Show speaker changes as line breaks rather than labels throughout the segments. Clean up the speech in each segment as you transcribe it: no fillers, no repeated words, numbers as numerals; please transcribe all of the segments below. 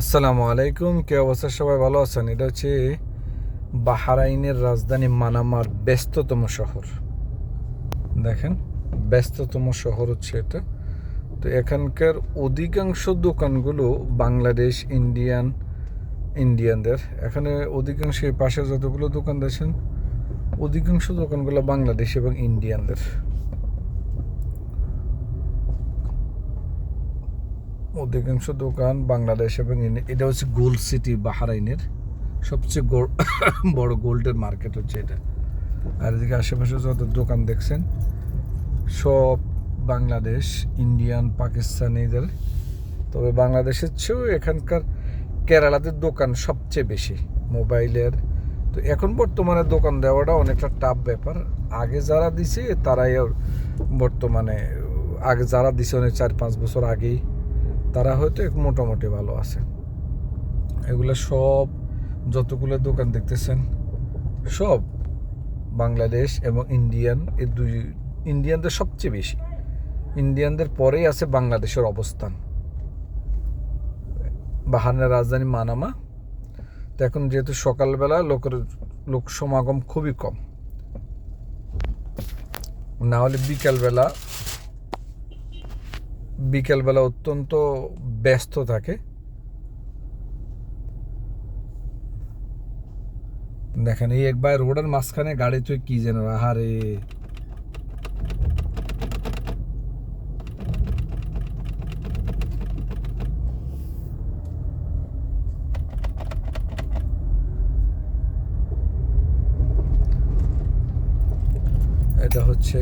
আসসালামু আলাইকুম, কে অবস্থা? সবাই ভালো আছেন? এটা হচ্ছে বাহরাইনের রাজধানী মানামার ব্যস্ততম শহর। দেখেন, ব্যস্ততম শহর হচ্ছে এটা। তো এখানকার অধিকাংশ দোকানগুলো বাংলাদেশ ইন্ডিয়ানদের। এখানে অধিকাংশ এই পাশে যতগুলো দোকান দেখছেন, অধিকাংশ দোকানগুলো বাংলাদেশ এবং ইন্ডিয়ানদের। অধিকাংশ দোকান বাংলাদেশ এবং এটা হচ্ছে গোল্ড সিটি, বাহরাইনের সবচেয়ে বড় গোল্ডের মার্কেট হচ্ছে এটা। আর এদিকে আশেপাশে যত দোকান দেখছেন সব বাংলাদেশ, ইন্ডিয়ান, পাকিস্তানিদের। তবে বাংলাদেশের চেয়েও এখানকার কেরালাদের দোকান সবচেয়ে বেশি মোবাইলের। তো এখন বর্তমানে দোকান দেওয়াটা অনেকটা টাফ ব্যাপার। আগে যারা দিছে তারাই বর্তমানে, আগে যারা দিছে অনেক 4-5 বছর আগেই, তারা হয়তো মোটামুটি ভালো আছে। এগুলো সব যতগুলো দোকান দেখতেছেন সব বাংলাদেশ এবং ইন্ডিয়ান, এই দুই। ইন্ডিয়ানদের সবচেয়ে বেশি, ইন্ডিয়ানদের পরেই আছে বাংলাদেশের অবস্থান। বাহারের রাজধানী মানামা। তো এখন যেহেতু সকালবেলা লোক সমাগম খুবই কম, না হলে বিকেলবেলা অত্যন্ত ব্যস্ত থাকে। দেখেন, এই একবার রোডের মাঝখানে গাড়ি তুই কি যেন, আহারে! এটা হচ্ছে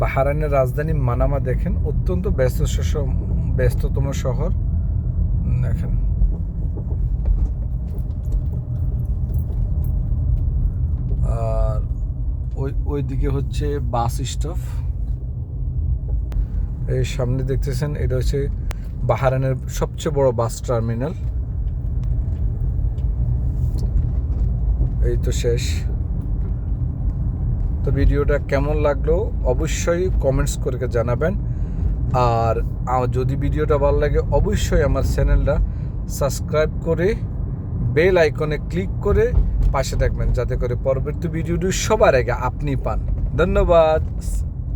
বাহরাইনের রাজধানী মানামা। দেখেন, অত্যন্ত ব্যস্ততম শহর। দেখেন, আর ওইদিকে হচ্ছে বাস স্টপ। এই সামনে দেখতেছেন, এটা হচ্ছে বাহরাইনের সবচেয়ে বড় বাস টার্মিনাল। এই তো শেষ। তো ভিডিওটা কেমন লাগলো অবশ্যই কমেন্টস করে জানাবেন। আর যদি ভিডিওটা ভালো লাগে অবশ্যই আমার চ্যানেলটা সাবস্ক্রাইব করে বেল আইকনে ক্লিক করে পাশে থাকবেন, যাতে করে পরবর্তী ভিডিওটি সবার আগে আপনি পান। ধন্যবাদ।